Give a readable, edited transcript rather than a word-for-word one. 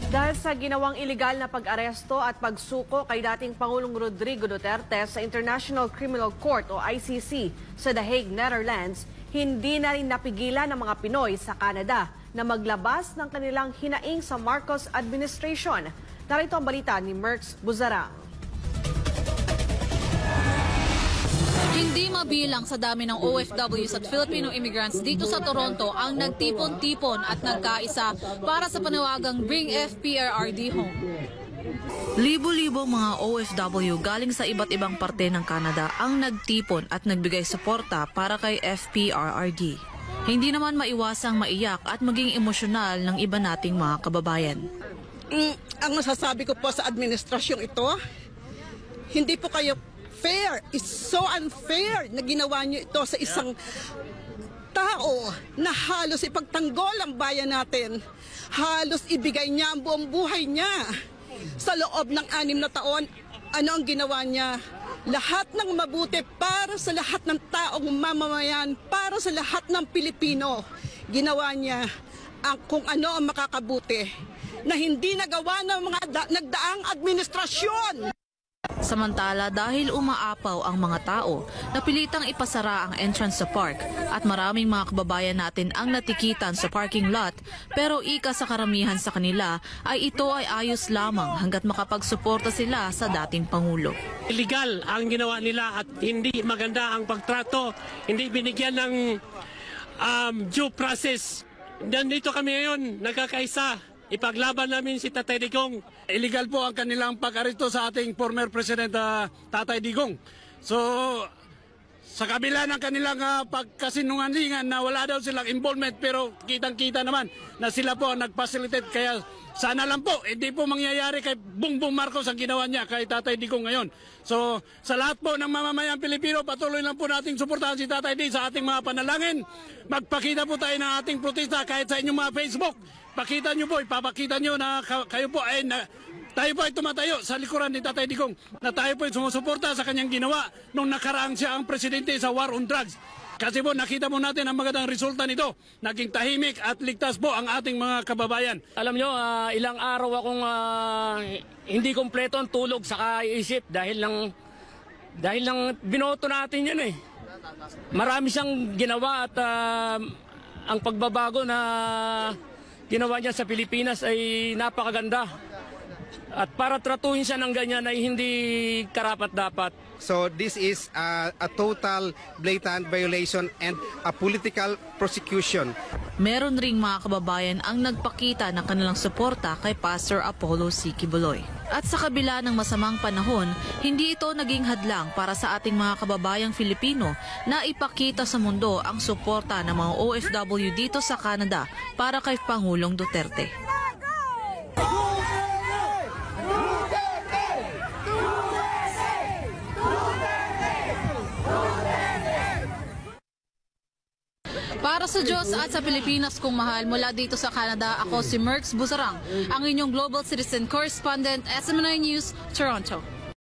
Dahil sa ginawang iligal na pag-aresto at pagsuko kay dating Pangulong Rodrigo Duterte sa International Criminal Court o ICC sa The Hague, Netherlands, hindi na rin napigilan ng mga Pinoy sa Canada na maglabas ng kanilang hinaing sa Marcos administration. Narito ang balita ni Merx Buzarang. Hindi mabilang sa dami ng OFWs at Filipino immigrants dito sa Toronto ang nagtipon-tipon at nagkaisa para sa panawagang Bring FPRRD Home. Libo-libo mga OFW galing sa iba't ibang parte ng Canada ang nagtipon at nagbigay suporta para kay FPRRD. Hindi naman maiwasang maiyak at maging emosyonal ng iba nating mga kababayan. Ang masasabi ko po sa administrasyong ito, hindi po kayo fair. It's so unfair na ginawa niyo ito sa isang tao na halos ipagtanggol ang bayan natin. Halos ibigay niya ang buong buhay niya. Sa loob ng 6 na taon, ano ang ginawa niya? Lahat ng mabuti para sa lahat ng taong mamamayan, para sa lahat ng Pilipino. Ginawa niya ang kung ano ang makakabuti na hindi nagawa ng mga nagdaang administrasyon. Samantala, dahil umaapaw ang mga tao, napilitang ipasara ang entrance sa park at maraming mga kababayan natin ang natikitan sa parking lot, pero ika sa karamihan sa kanila ay ito ay ayos lamang hanggat makapagsuporta sila sa dating Pangulo. Illegal ang ginawa nila at hindi maganda ang pagtrato, hindi binigyan ng due process. Nandito kami ngayon, nagkakaisa. Ipaglaban namin si Tatay Digong. Illegal po ang kanilang pag-aresto sa ating former President Tatay Digong. So, sa kabila ng kanilang pagkasinungalingan na wala daw silang involvement, pero kitang-kita naman na sila po ang nag-facilitate. Kaya sana lang po, hindi po mangyayari kay Bongbong Marcos ang ginawa niya kay Tatay Digong ngayon. So, sa lahat po ng mamamayang Pilipino, patuloy lang po nating suportahan si Tatay Digong sa ating mga panalangin. Magpakita po tayo ng ating protesta kahit sa inyong mga Facebook. Pakita nyo po, ipapakita nyo na kayo po ay tayo po ay tumatayo sa likuran ni Tatay Digong, na tayo po ay sumusuporta sa kanyang ginawa nung nakaraang siya ang presidente sa war on drugs. Kasi po nakita mo natin ang magandang resulta nito. Naging tahimik at ligtas po ang ating mga kababayan. Alam nyo, ilang araw akong hindi kompleto ang tulog sa kaisip dahil lang binoto natin yan eh. Marami siyang ginawa at ang pagbabago na ginawa niya sa Pilipinas ay napakaganda. At para tratuhin siya ng ganyan ay hindi karapat-dapat. So this is a total blatant violation and a political prosecution. Meron ring mga kababayan ang nagpakita ng kanilang suporta kay Pastor Apollo C. Quiboloy. At sa kabila ng masamang panahon, hindi ito naging hadlang para sa ating mga kababayang Filipino na ipakita sa mundo ang suporta ng mga OFW dito sa Canada para kay Pangulong Duterte. Para sa Diyos at sa Pilipinas kong mahal, mula dito sa Canada, ako si Merx Buzarang, ang inyong Global Citizen Correspondent, SMNI News, Toronto.